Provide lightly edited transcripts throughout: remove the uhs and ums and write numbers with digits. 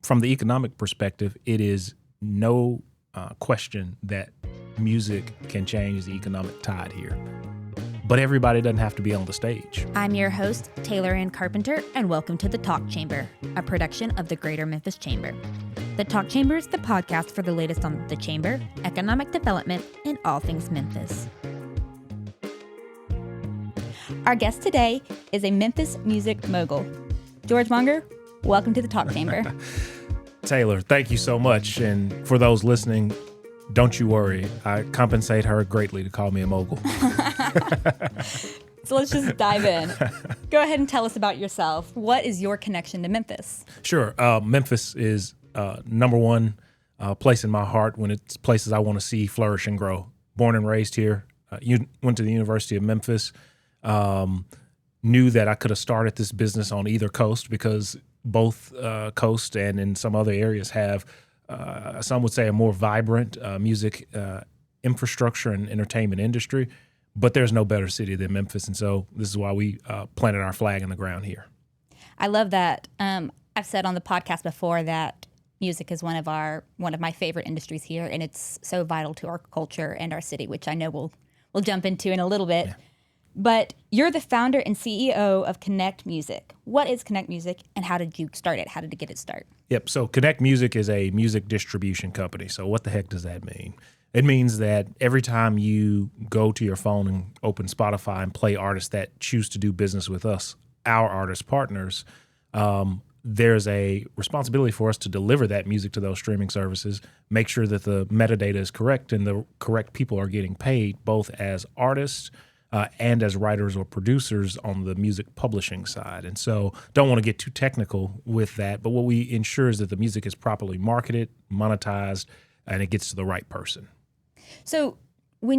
from the economic perspective, it is no question that music can change the economic tide here. But everybody doesn't have to be on the stage. I'm your host, Taylor Ann Carpenter, and welcome to The Talk Chamber, a production of the Greater Memphis Chamber. The Talk Chamber is the podcast for the latest on the Chamber, economic development, and all things Memphis. Our guest today is a Memphis music mogul. George Monger, welcome to The Talk Chamber. Taylor, thank you so much. And for those listening, don't you worry. I compensate her greatly to call me a mogul. So let's just dive in. Go ahead and tell us about yourself. What is your connection to Memphis? Sure. Memphis is number one place in my heart when it's places I want to see flourish and grow. Born and raised here. Went to the University of Memphis. Knew that I could have started this business on either coast because both coast and in some other areas have, some would say, a more vibrant music infrastructure and entertainment industry. But there's no better city than Memphis, and so this is why we planted our flag in the ground here. I love that. I've said on the podcast before that music is one of my favorite industries here, and it's so vital to our culture and our city, which I know we'll jump into in a little bit. Yeah. But you're the founder and CEO of Connect Music. What is Connect Music, and how did you start it? How did it get its start? Yep. So Connect Music is a music distribution company. So what the heck does that mean? It means that every time you go to your phone and open Spotify and play artists that choose to do business with us, our artist partners, there's a responsibility for us to deliver that music to those streaming services, make sure that the metadata is correct and the correct people are getting paid, both as artists and as writers or producers on the music publishing side. And so don't want to get too technical with that, but what we ensure is that the music is properly marketed, monetized, and it gets to the right person. So when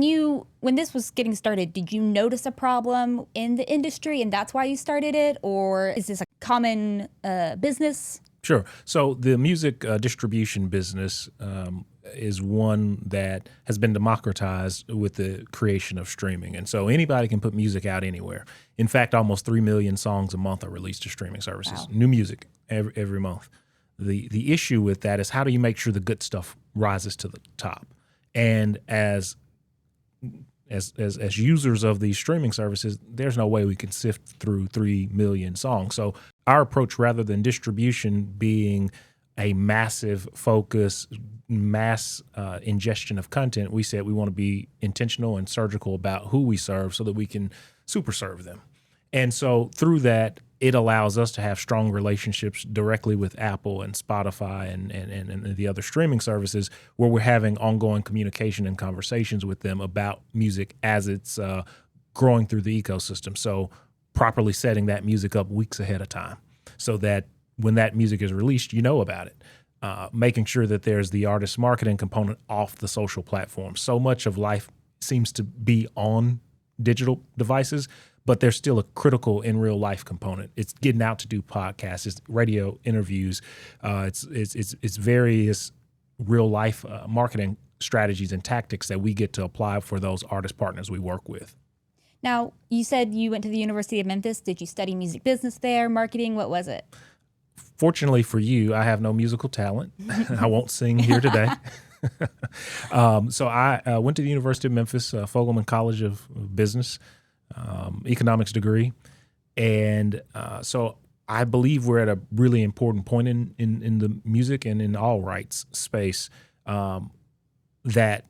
this was getting started, did you notice a problem in the industry and that's why you started it? Or is this a common business? Sure. So the music distribution business is one that has been democratized with the creation of streaming. And so anybody can put music out anywhere. In fact, almost 3 million songs a month are released to streaming services. Wow. New music every month. The issue with that is how do you make sure the good stuff rises to the top? And as users of these streaming services, there's no way we can sift through 3 million songs. So our approach, rather than distribution being a massive focus, mass ingestion of content, we said we want to be intentional and surgical about who we serve so that we can super serve them. And so through that, it allows us to have strong relationships directly with Apple and Spotify and the other streaming services where we're having ongoing communication and conversations with them about music as it's growing through the ecosystem. So properly setting that music up weeks ahead of time so that when that music is released, you know about it. Making sure that there's the artist marketing component off the social platforms. So much of life seems to be on digital devices, but there's still a critical in real life component. It's getting out to do podcasts, it's radio interviews, it's various real life marketing strategies and tactics that we get to apply for those artist partners we work with. Now, you said you went to the University of Memphis. Did you study music business there, marketing? What was it? Fortunately for you, I have no musical talent. I won't sing here today. So I went to the University of Memphis, Fogelman College of Business, economics degree. And so I believe we're at a really important point in the music and in all rights space that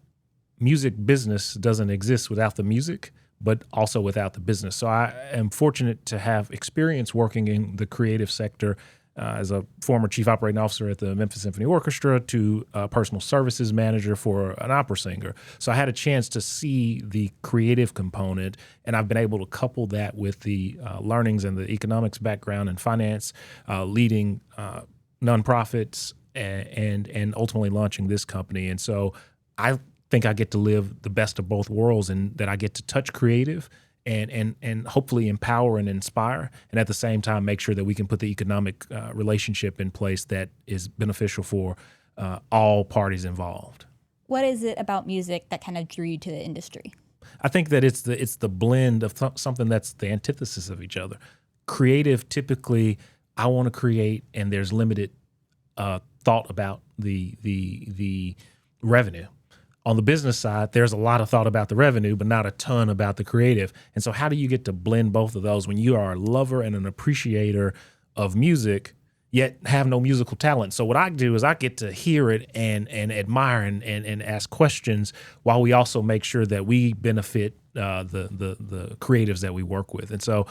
music business doesn't exist without the music, but also without the business. So I am fortunate to have experience working in the creative sector as a former chief operating officer at the Memphis Symphony Orchestra to a personal services manager for an opera singer. So I had a chance to see the creative component, and I've been able to couple that with the learnings and the economics background and finance, leading nonprofits and ultimately launching this company. And so I think I get to live the best of both worlds, and that I get to touch creative and hopefully empower and inspire, and at the same time make sure that we can put the economic relationship in place that is beneficial for all parties involved. What is it about music that kind of drew you to the industry? I think that it's the blend of something that's the antithesis of each other. Creative, typically, I want to create, and there's limited thought about the revenue. On the business side, there's a lot of thought about the revenue, but not a ton about the creative. And so how do you get to blend both of those when you are a lover and an appreciator of music, yet have no musical talent? So what I do is I get to hear it and admire and ask questions, while we also make sure that we benefit the creatives that we work with. And so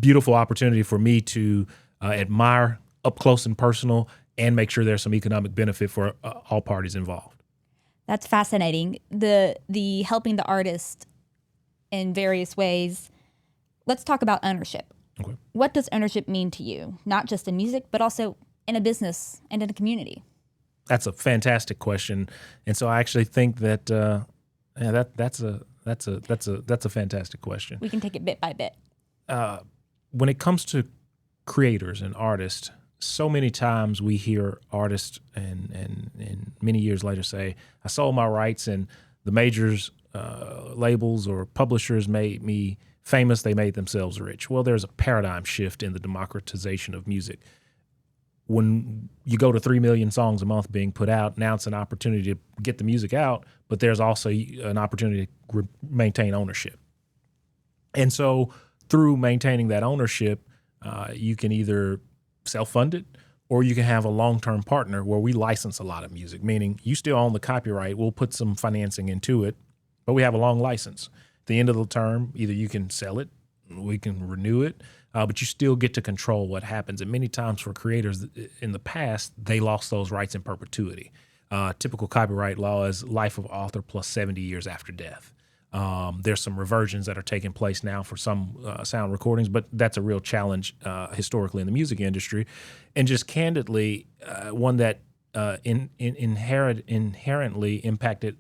beautiful opportunity for me to admire up close and personal and make sure there's some economic benefit for all parties involved. That's fascinating. The helping the artist in various ways. Let's talk about ownership. Okay. What does ownership mean to you? Not just in music, but also in a business and in a community. That's a fantastic question, and so I actually think that that's a fantastic question. We can take it bit by bit. When it comes to creators and artists, so many times we hear artists and many years later say, I sold my rights and the majors, labels or publishers made me famous. They made themselves rich. Well, there's a paradigm shift in the democratization of music. When you go to 3 million songs a month being put out, now it's an opportunity to get the music out, but there's also an opportunity to maintain ownership. And so through maintaining that ownership, you can either self-fund it, or you can have a long-term partner where we license a lot of music, meaning you still own the copyright. We'll put some financing into it, but we have a long license. At the end of the term, either you can sell it, we can renew it, but you still get to control what happens. And many times for creators in the past, they lost those rights in perpetuity. Typical copyright law is life of author plus 70 years after death. There's some reversions that are taking place now for some sound recordings, but that's a real challenge historically in the music industry. And just candidly, one that inherently impacted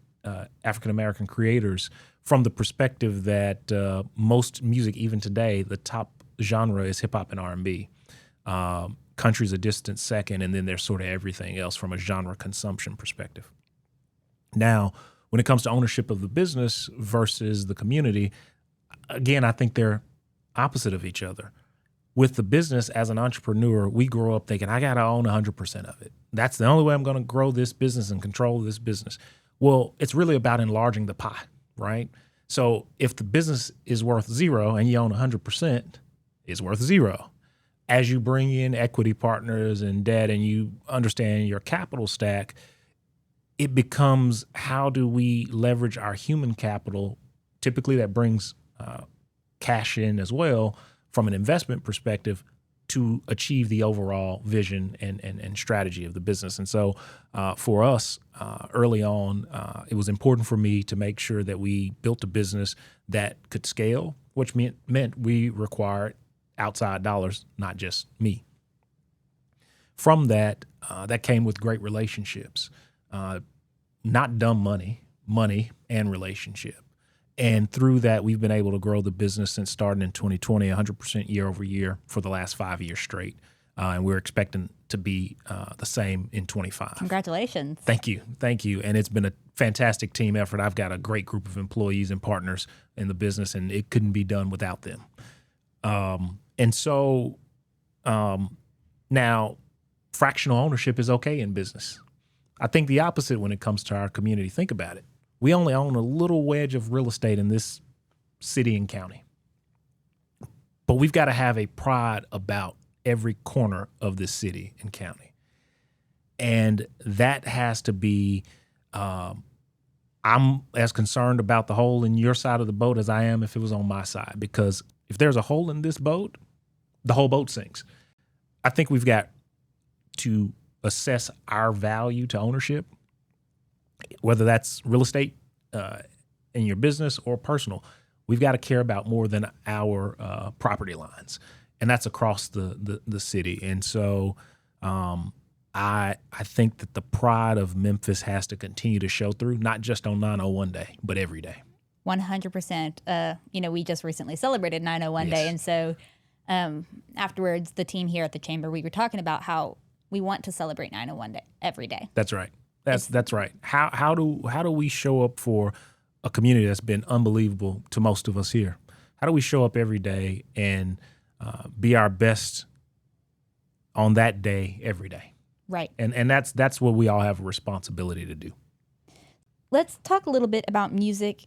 African-American creators from the perspective that most music, even today, the top genre is hip-hop and R&B. Country's a distant second, and then there's sort of everything else from a genre consumption perspective. Now, when it comes to ownership of the business versus the community, again, I think they're opposite of each other. With the business, as an entrepreneur, we grow up thinking, I got to own 100% of it. That's the only way I'm going to grow this business and control this business. Well, it's really about enlarging the pie, right? So if the business is worth 0 and you own 100%, it's worth 0. As you bring in equity partners and debt and you understand your capital stack, it becomes, how do we leverage our human capital? Typically that brings cash in as well from an investment perspective to achieve the overall vision and strategy of the business. And so for us early on, it was important for me to make sure that we built a business that could scale, which meant we required outside dollars, not just me. From that, that came with great relationships. Not dumb money and relationship. And through that, we've been able to grow the business since starting in 2020, 100% year over year for the last 5 years straight. And we're expecting to be the same in 25. Congratulations. Thank you. And it's been a fantastic team effort. I've got a great group of employees and partners in the business, and it couldn't be done without them. And so now fractional ownership is okay in business. I think the opposite when it comes to our community. Think about it. We only own a little wedge of real estate in this city and county. But we've got to have a pride about every corner of this city and county. And that has to be, I'm as concerned about the hole in your side of the boat as I am if it was on my side. Because if there's a hole in this boat, the whole boat sinks. I think we've got to assess our value to ownership, whether that's real estate in your business or personal. We've got to care about more than our property lines, and that's across the city. And so I think that the pride of Memphis has to continue to show through, not just on 901 Day, but every day. 100%. We just recently celebrated 901 Yes. Day, and so afterwards, the team here at the chamber, we were talking about how we want to celebrate 901 Day every day. That's right. That's right. How do we show up for a community that's been unbelievable to most of us here? How do we show up every day and be our best on that day every day? Right. And that's what we all have a responsibility to do. Let's talk a little bit about music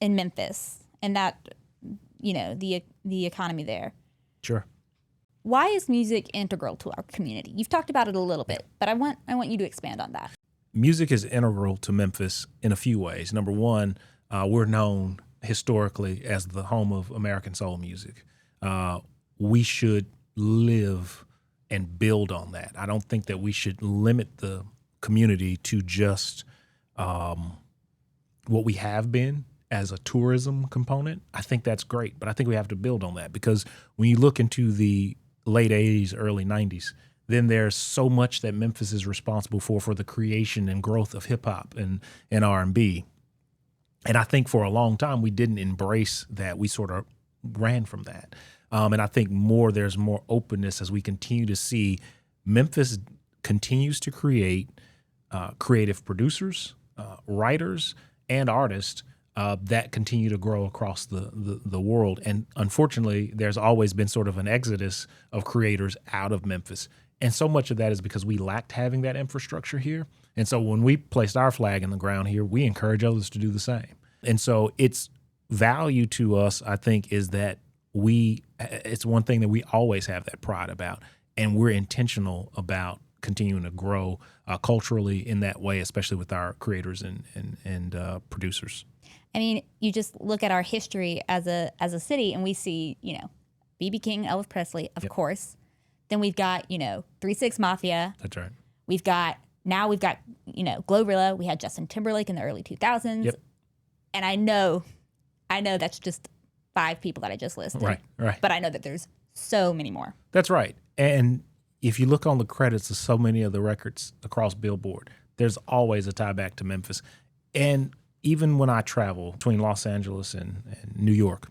in Memphis and that, the economy there. Sure. Why is music integral to our community? You've talked about it a little bit, but I want you to expand on that. Music is integral to Memphis in a few ways. Number one, we're known historically as the home of American soul music. We should live and build on that. I don't think that we should limit the community to just what we have been as a tourism component. I think that's great, but I think we have to build on that, because when you look into the late 80s, early 90s, then there's so much that Memphis is responsible for the creation and growth of hip hop and R&B. And I think for a long time we didn't embrace that. We sort of ran from that. And I think there's more openness as we continue to see Memphis continues to create creative producers, writers, and artists that continue to grow across the world. And unfortunately, there's always been sort of an exodus of creators out of Memphis. And so much of that is because we lacked having that infrastructure here. And so when we placed our flag in the ground here, we encourage others to do the same. And so its value to us, I think, is that it's one thing that we always have that pride about. And we're intentional about continuing to grow culturally in that way, especially with our creators and producers. I mean, you just look at our history as a city, and we see, B.B. King, Elvis Presley, of course. Then we've got, 3-6 Mafia. That's right. We've got Glorilla. We had Justin Timberlake in the early 2000s. Yep. And I know that's just 5 people that I just listed. Right. But I know that there's so many more. That's right. And if you look on the credits of so many of the records across Billboard, there's always a tie back to Memphis. And even when I travel between Los Angeles and New York,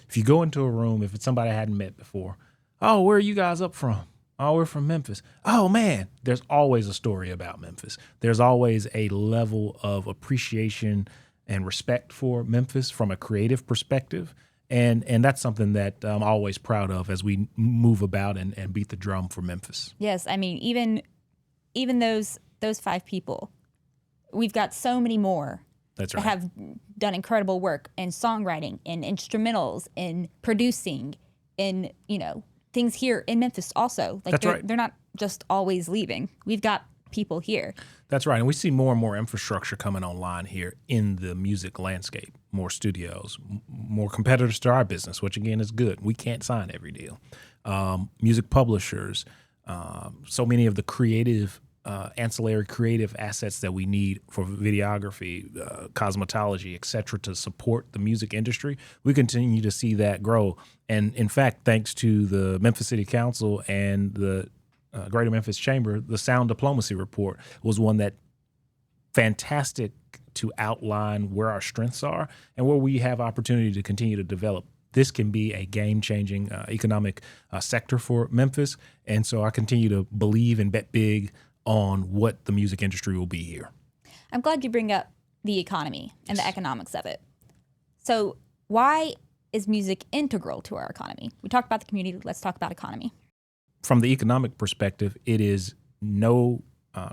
if you go into a room, if it's somebody I hadn't met before, oh, where are you guys up from? Oh, we're from Memphis. Oh, man, there's always a story about Memphis. There's always a level of appreciation and respect for Memphis from a creative perspective. And that's something that I'm always proud of as we move about and beat the drum for Memphis. Yes, I mean, even those 5 people, we've got so many more That's right. that have done incredible work in songwriting, in instrumentals, in producing, in things here in Memphis also. Like That's right. They're not just always leaving. We've got people here. That's right. And we see more and more infrastructure coming online here in the music landscape. More studios, more competitors to our business, which again is good. We can't sign every deal. Music publishers, so many of the creative, ancillary creative assets that we need for videography, cosmetology, et cetera, to support the music industry. We continue to see that grow. And in fact, thanks to the Memphis City Council and the Greater Memphis Chamber, the Sound Diplomacy Report was one that fantastic to outline where our strengths are and where we have opportunity to continue to develop. This can be a game-changing economic sector for Memphis. And so I continue to believe and bet big on what the music industry will be here. I'm glad you bring up the economy and the economics of it. So why is music integral to our economy? We talked about the community. Let's talk about economy. From the economic perspective, it is no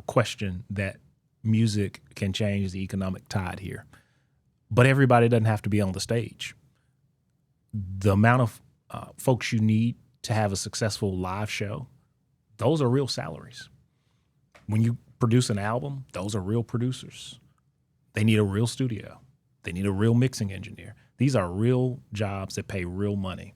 question that music can change the economic tide here. But everybody doesn't have to be on the stage. The amount of folks you need to have a successful live show, those are real salaries. When you produce an album, those are real producers. They need a real studio. They need a real mixing engineer. These are real jobs that pay real money.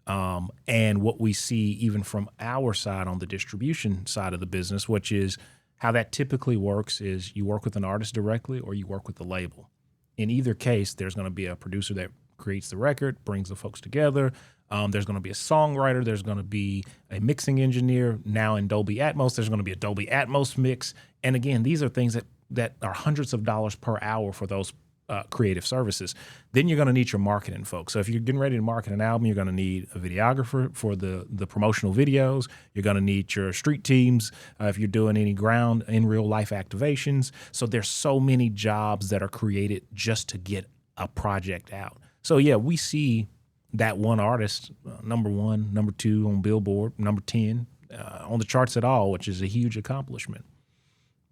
And what we see even from our side on the distribution side of the business, which is how that typically works, is you work with an artist directly or you work with the label. In either case, there's going to be a producer that creates the record, brings the folks together. There's going to be a songwriter. There's going to be a mixing engineer. Now in Dolby Atmos, there's going to be a Dolby Atmos mix. And again, these are things that are hundreds of dollars per hour for those creative services. Then you're going to need your marketing folks. So if you're getting ready to market an album, you're going to need a videographer for the promotional videos. You're going to need your street teams if you're doing any ground in real life activations. So there's so many jobs that are created just to get a project out. So yeah, we see that one artist, number 1, number 2 on Billboard, number 10 on the charts at all, which is a huge accomplishment.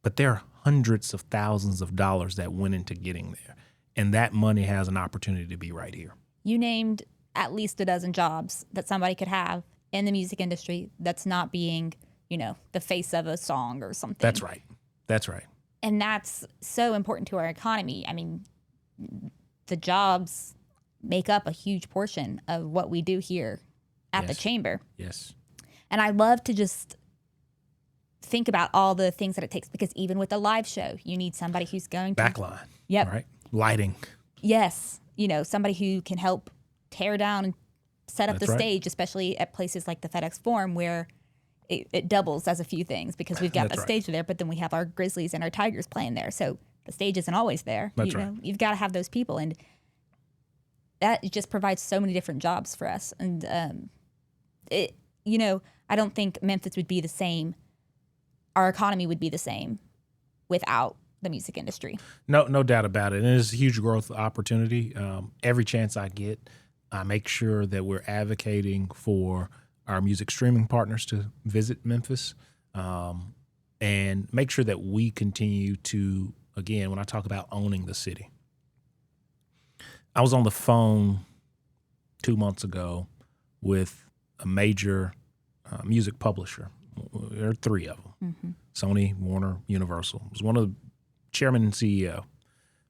But there are hundreds of thousands of dollars that went into getting there. And that money has an opportunity to be right here. You named at least a dozen jobs that somebody could have in the music industry that's not being, the face of a song or something. That's right. That's right. And that's so important to our economy. I mean, the jobs make up a huge portion of what we do here at the chamber. Yes. And I love to just think about all the things that it takes, because even with a live show, you need somebody who's going to backline. Yep. Right. Lighting. Yes. Somebody who can help tear down and set up the stage, especially at places like the FedEx Forum, where it doubles as a few things, because we've got the stage there, but then we have our Grizzlies and our Tigers playing there. So the stage isn't always there. That's right. You've got to have those people. And that just provides so many different jobs for us. And, I don't think Memphis would be the same. Our economy would be the same without the music industry. No doubt about it. And it's a huge growth opportunity. Every chance I get, I make sure that we're advocating for our music streaming partners to visit Memphis, and make sure that we continue to, again, when I talk about owning the city. I was on the phone 2 months ago with a major music publisher. There are three of them. Mm-hmm. Sony, Warner, Universal. It was one of the chairman and CEO.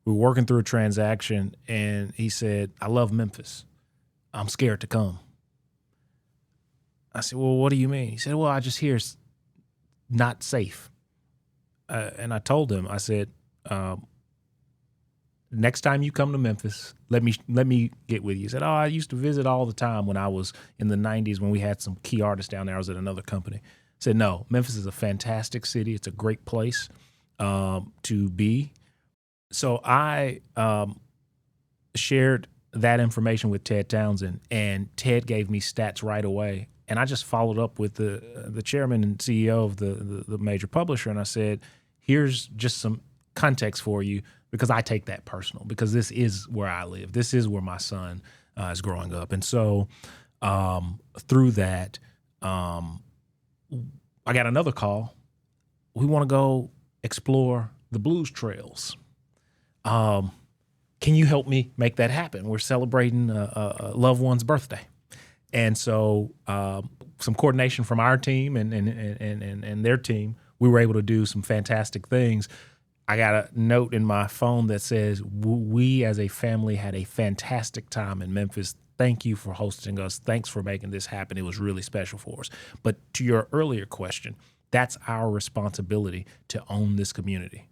We were working through a transaction, and he said, "I love Memphis. I'm scared to come." I said, "Well, what do you mean?" He said, "Well, I just hear it's not safe." And I told him, I said, "Next time you come to Memphis, let me get with you." He said, "Oh, I used to visit all the time when I was in the 90s when we had some key artists down there. I was at another company." I said, "No, Memphis is a fantastic city. It's a great place to be." So I shared that information with Ted Townsend, and Ted gave me stats right away. And I just followed up with the chairman and CEO of the major publisher, and I said, "Here's just some context for you, because I take that personal, because this is where I live. This is where my son is growing up." And so through that, I got another call. We want to go explore the blues trails. Can you help me make that happen? We're celebrating a loved one's birthday. And so some coordination from our team and their team, we were able to do some fantastic things. I got a note in my phone that says, "We as a family had a fantastic time in Memphis. Thank you for hosting us. Thanks for making this happen. It was really special for us." But to your earlier question, that's our responsibility to own this community.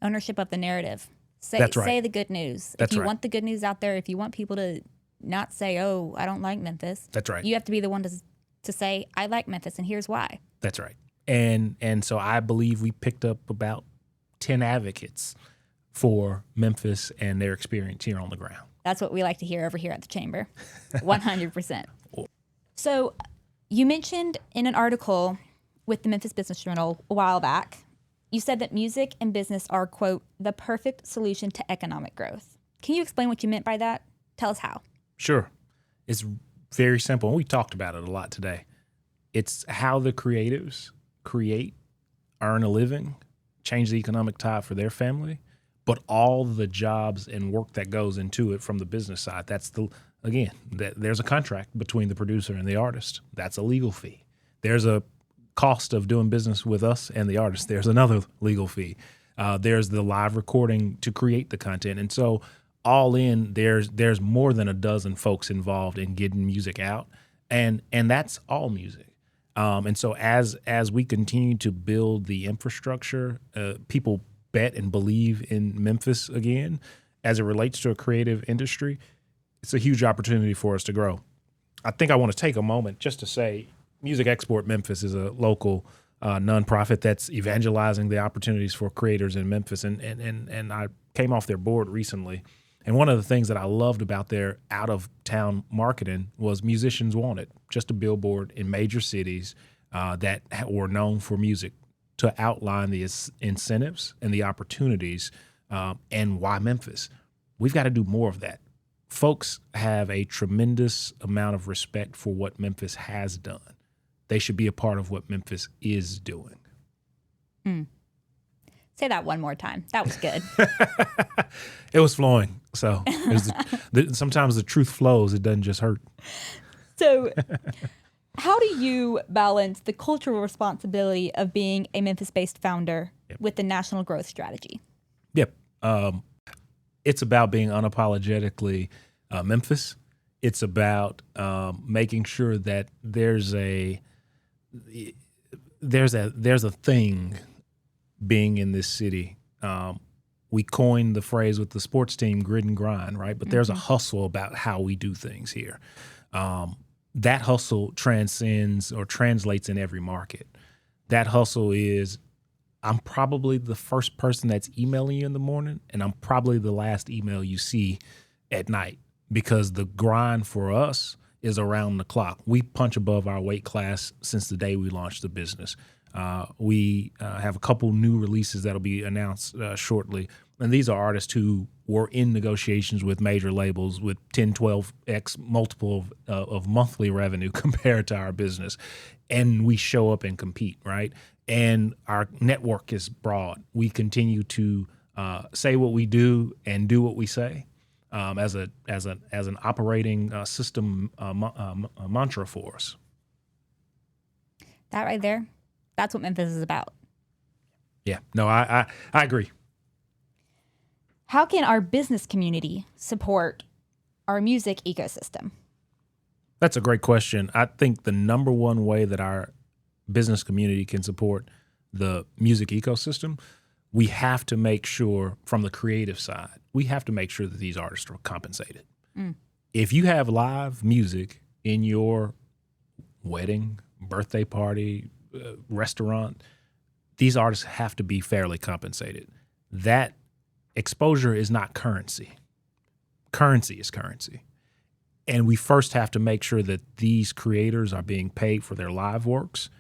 Ownership of the narrative. That's right. Say the good news. That's if you right. want the good news out there, if you want people to not say, "Oh, I don't like Memphis." That's right. You have to be the one to say, "I like Memphis, and here's why." That's right. And so I believe we picked up about 10 advocates for Memphis and their experience here on the ground. That's what we like to hear over here at the Chamber. 100%. So you mentioned in an article with the Memphis Business Journal a while back, you said that music and business are, quote, "the perfect solution to economic growth." Can you explain what you meant by that? Tell us how. Sure. It's very simple. And we talked about it a lot today. It's how the creatives create, earn a living, change the economic tide for their family, but all the jobs and work that goes into it from the business side. That's there's a contract between the producer and the artist. That's a legal fee. There's a cost of doing business with us and the artist. There's another legal fee. There's the live recording to create the content. And so all in, there's more than a dozen folks involved in getting music out, and that's all music. And so as we continue to build the infrastructure, people bet and believe in Memphis again as it relates to a creative industry. It's a huge opportunity for us to grow. I think I want to take a moment just to say Music Export Memphis is a local nonprofit that's evangelizing the opportunities for creators in Memphis. And I came off their board recently. And one of the things that I loved about their out-of-town marketing was musicians wanted just a billboard in major cities that were known for music to outline the incentives and the opportunities and why Memphis. We've got to do more of that. Folks have a tremendous amount of respect for what Memphis has done. they should be a part of what Memphis is doing. Say that one more time. That was good. It was flowing. So sometimes the truth flows. It doesn't just hurt. So how do you balance the cultural responsibility of being a Memphis-based founder with the national growth strategy? Yep. It's about being unapologetically Memphis. It's about making sure that there's a thing being in this city. We coined the phrase with the sports team, grit and grind, right? But there's a hustle about how we do things here. That hustle transcends or translates in every market. That hustle is, I'm probably the first person that's emailing you in the morning, and I'm probably the last email you see at night, because the grind for us is around the clock. We punch above our weight class since the day we launched the business. We have a couple new releases that'll be announced shortly. And these are artists who were in negotiations with major labels with 10, 12x multiple of monthly revenue compared to our business. And we show up and compete, right? And our network is broad. We continue to say what we do and do what we say as an operating system mantra for us. That right there, that's what Memphis is about. Yeah, no, I agree. How can our business community support our music ecosystem? That's a great question. I think the number one way that our business community can support the music ecosystem, we have to make sure from the creative side, we have to make sure that these artists are compensated. If you have live music in your wedding, birthday party, restaurant, these artists have to be fairly compensated. That exposure is not currency. Currency is currency. And we first have to make sure that these creators are being paid for their live works.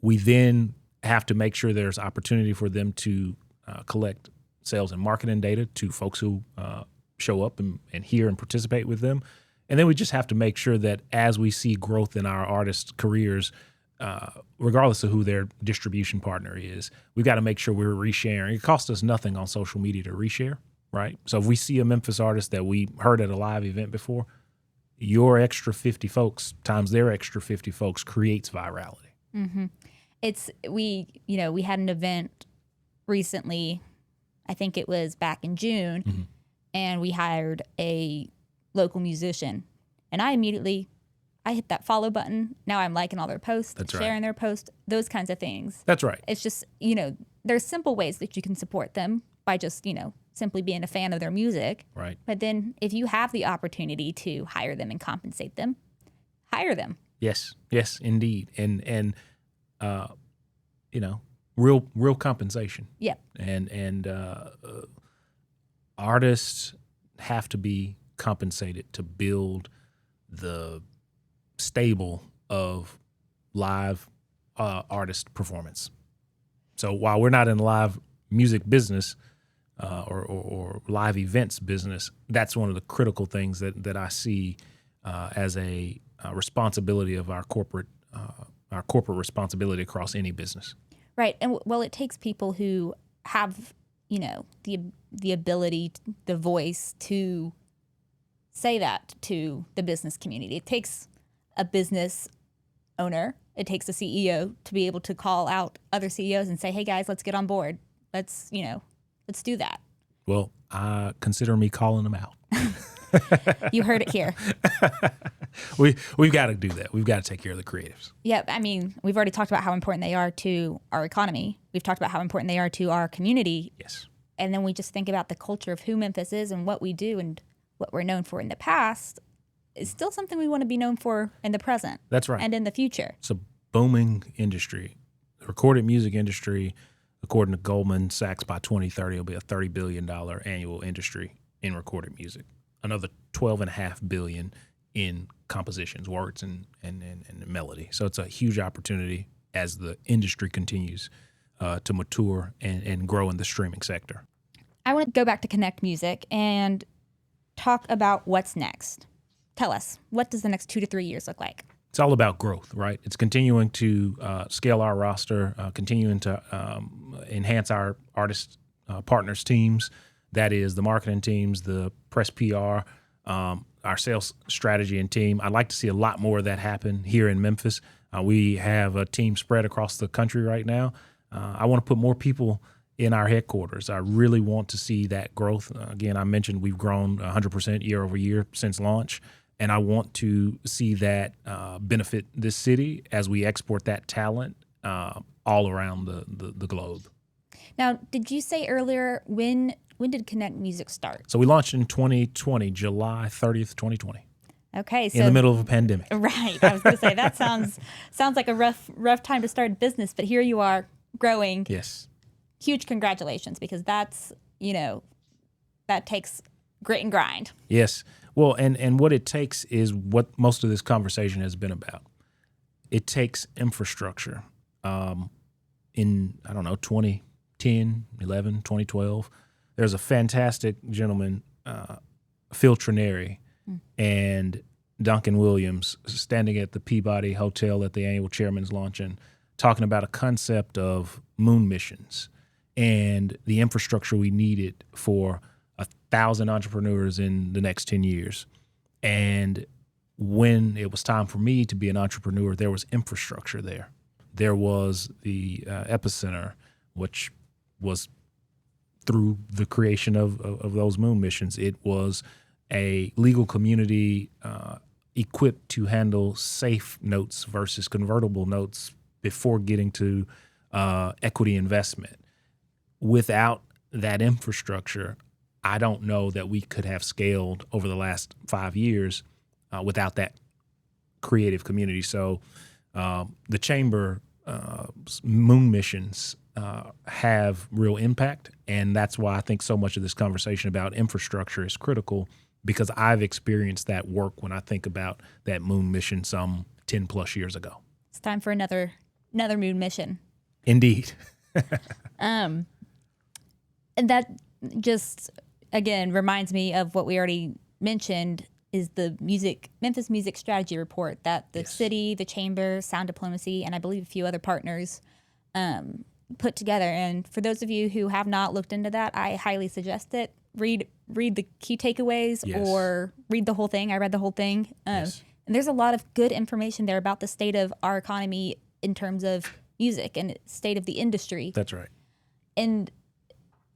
We then have to make sure there's opportunity for them to collect sales and marketing data to folks who show up and hear and participate with them. And then we just have to make sure that as we see growth in our artists' careers, regardless of who their distribution partner is, we've got to make sure we're resharing. It costs us nothing on social media to reshare, right? So if we see a Memphis artist that we heard at a live event before, your extra 50 folks times their extra 50 folks creates virality. Mm-hmm. We had an event recently, I think it was back in June, and we hired a local musician, and I hit that follow button. Now I'm liking all their posts, sharing their posts, those kinds of things. That's right. It's just, there's simple ways that you can support them by just, simply being a fan of their music. Right. But then if you have the opportunity to hire them and compensate them, hire them. Yes, indeed. And real compensation. Yeah. And artists have to be compensated to build the stable of live artist performance. So while we're not in live music business or live events business, that's one of the critical things that I see as a responsibility of our corporate responsibility across any business. Right. And it takes people who have, the ability, the voice to say that to the business community. It takes a business owner, it takes a CEO to be able to call out other CEOs and say, hey guys, let's get on board. Let's do that. Well, consider me calling them out. You heard it here. We've got to do that. We've got to take care of the creatives. Yeah, I mean, we've already talked about how important they are to our economy. We've talked about how important they are to our community. Yes. And then we just think about the culture of who Memphis is and what we do and what we're known for in the past is still something we want to be known for in the present. That's right. And in the future. It's a booming industry. The recorded music industry, according to Goldman Sachs, by 2030 will be a $30 billion annual industry in recorded music. Another $12.5 billion in compositions, words, and melody. So it's a huge opportunity as the industry continues to mature and grow in the streaming sector. I want to go back to Connect Music and talk about what's next. Tell us, what does the next 2 to 3 years look like? It's all about growth, right? It's continuing to scale our roster, continuing to enhance our artist partners teams. That is the marketing teams, the press PR, our sales strategy and team. I'd like to see a lot more of that happen here in Memphis. We have a team spread across the country right now. I want to put more people in our headquarters. I really want to see that growth. Again, I mentioned we've grown 100% year over year since launch, and I want to see that benefit this city as we export that talent all around the globe. Now, did you say earlier when did Connect Music start? So we launched in 2020, July 30th, 2020. Okay, so in the middle of a pandemic. Right. I was going to say that sounds like a rough time to start a business, but here you are growing. Yes. Huge congratulations, because that's, that takes grit and grind. Yes. Well, and what it takes is what most of this conversation has been about. It takes infrastructure. In 2010, 11, 2012, there's a fantastic gentleman, Phil Trineri, and Duncan Williams standing at the Peabody Hotel at the annual Chairman's Luncheon, talking about a concept of moon missions and the infrastructure we needed for 1,000 entrepreneurs in the next 10 years. And when it was time for me to be an entrepreneur, there was infrastructure there. There was the epicenter, which was through the creation of those moon missions. It was a legal community equipped to handle safe notes versus convertible notes before getting to equity investment. Without that infrastructure, I don't know that we could have scaled over the last 5 years without that creative community. So the Chamber moon missions have real impact, and that's why I think so much of this conversation about infrastructure is critical, because I've experienced that work when I think about that moon mission some 10 plus years ago. It's time for another moon mission. Indeed. And that just, again, reminds me of what we already mentioned, is the Memphis Music Strategy Report that the city, the Chamber, Sound Diplomacy, and I believe a few other partners put together. And for those of you who have not looked into that, I highly suggest it. Read the key takeaways, or read the whole thing. I read the whole thing. And there's a lot of good information there about the state of our economy in terms of music and state of the industry. That's right. And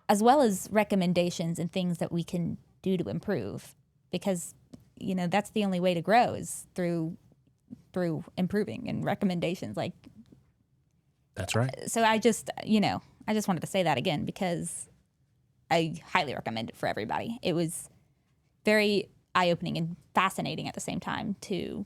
as well as recommendations and things that we can do to improve, because that's the only way to grow, is through improving, and recommendations. Like, that's right. So I just wanted to say that again, because I highly recommend it for everybody. It was very eye-opening and fascinating at the same time to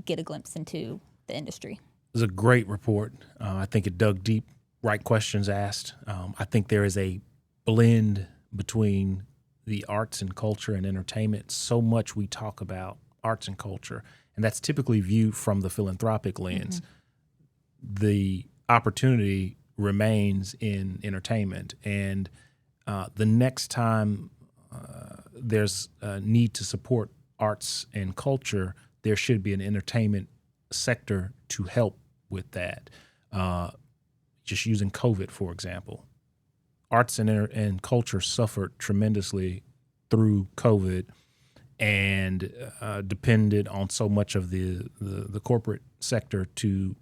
get a glimpse into the industry. It was a great report. I think it dug deep, right questions asked. I think there is a blend between the arts and culture and entertainment. So much we talk about arts and culture, and that's typically viewed from the philanthropic lens. Mm-hmm. The opportunity remains in entertainment, and the next time there's a need to support arts and culture, there should be an entertainment sector to help with that. Just using COVID, for example, arts and culture suffered tremendously through COVID, and depended on so much of the corporate sector to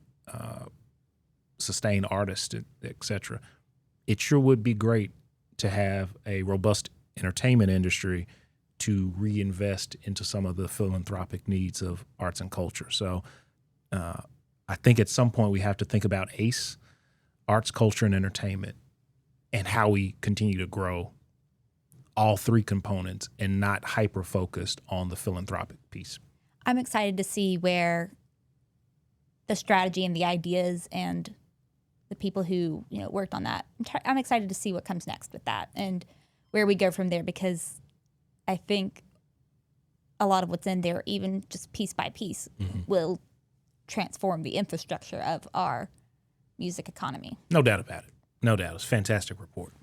sustain artists, et cetera. It sure would be great to have a robust entertainment industry to reinvest into some of the philanthropic needs of arts and culture. So I think at some point we have to think about ACE, arts, culture, and entertainment, and how we continue to grow all three components and not hyper-focused on the philanthropic piece. I'm excited to see where the strategy and the ideas and the people who worked on that. I'm excited to see what comes next with that and where we go from there, because I think a lot of what's in there, even just piece by piece, will transform the infrastructure of our music economy. No doubt about it. No doubt. It's a fantastic report.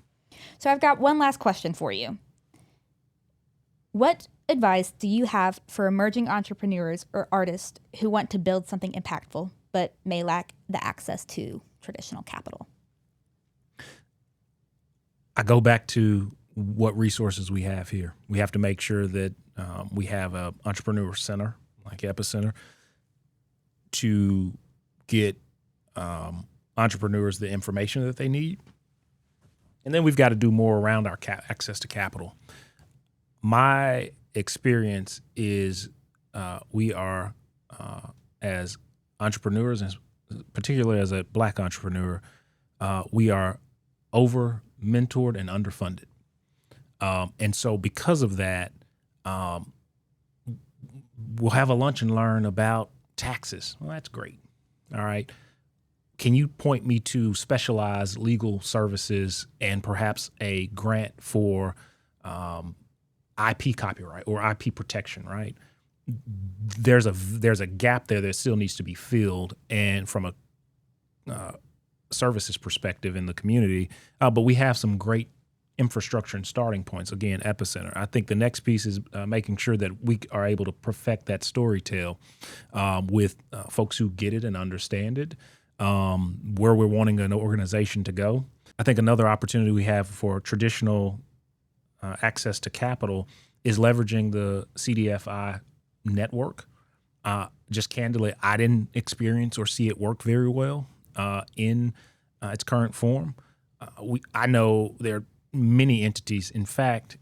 So I've got one last question for you. What advice do you have for emerging entrepreneurs or artists who want to build something impactful but may lack the access to traditional capital? I go back to what resources we have here. We have to make sure that we have an entrepreneur center like Epicenter to get entrepreneurs the information that they need. And then we've got to do more around our access to capital. My experience is we are, as entrepreneurs, and particularly as a Black entrepreneur, we are over-mentored and underfunded. And so because of that, we'll have a lunch and learn about taxes. Well, that's great. All right. Can you point me to specialized legal services and perhaps a grant for IP copyright or IP protection, right? There's a gap there that still needs to be filled, and from a services perspective in the community, but we have some great infrastructure and starting points. Again, Epicenter. I think the next piece is making sure that we are able to perfect that story tale with folks who get it and understand it, where we're wanting an organization to go. I think another opportunity we have for traditional access to capital is leveraging the CDFI network. Just candidly, I didn't experience or see it work very well in its current form. I know there are many entities. In fact,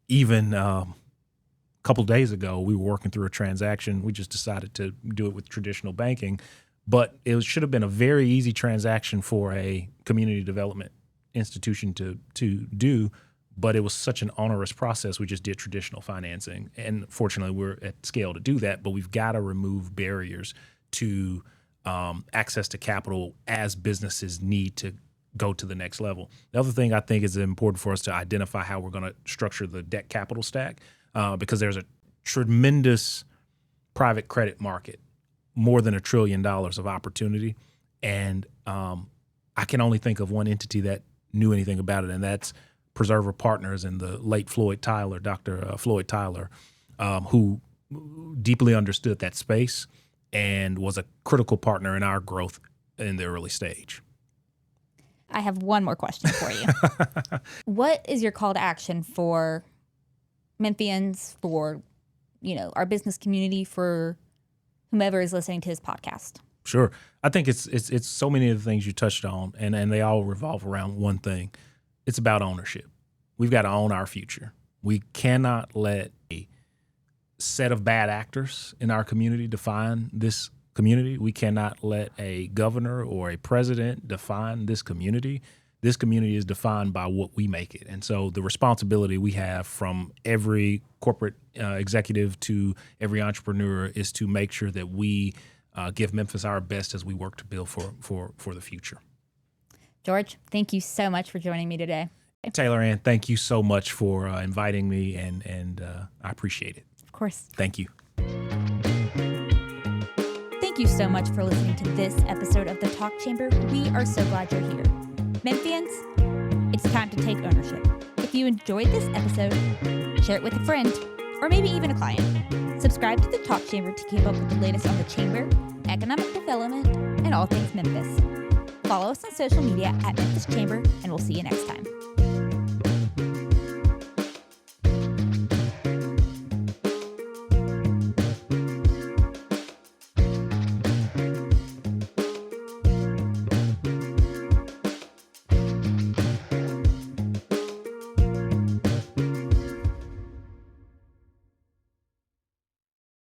even a couple days ago, we were working through a transaction. We just decided to do it with traditional banking, but it should have been a very easy transaction for a community development institution to do, but it was such an onerous process. We just did traditional financing, and fortunately, we're at scale to do that. But we've got to remove barriers to access to capital as businesses need to go to the next level. The other thing I think is important for us to identify how we're going to structure the debt capital stack, because there's a tremendous private credit market, more than $1 trillion of opportunity. And I can only think of one entity that knew anything about it, and that's Preserver Partners and the late Dr. Floyd Tyler, who deeply understood that space and was a critical partner in our growth in the early stage. I have one more question for you. What is your call to action for Memphians, for our business community, for whomever is listening to this podcast? Sure. I think it's so many of the things you touched on, and they all revolve around one thing. It's about ownership. We've got to own our future. We cannot let a set of bad actors in our community define this community. We cannot let a governor or a president define this community. This community is defined by what we make it. And so the responsibility we have from every corporate executive to every entrepreneur is to make sure that we give Memphis our best as we work to build for the future. George, thank you so much for joining me today. Taylor Ann, thank you so much for inviting me, and I appreciate it. Of course. Thank you. Thank you so much for listening to this episode of The Talk Chamber. We are so glad you're here. Memphians, it's time to take ownership. If you enjoyed this episode, share it with a friend, or maybe even a client. Subscribe to The Talk Chamber to keep up with the latest on the Chamber, economic development, and all things Memphis. Follow us on social media at Memphis Chamber, and we'll see you next time.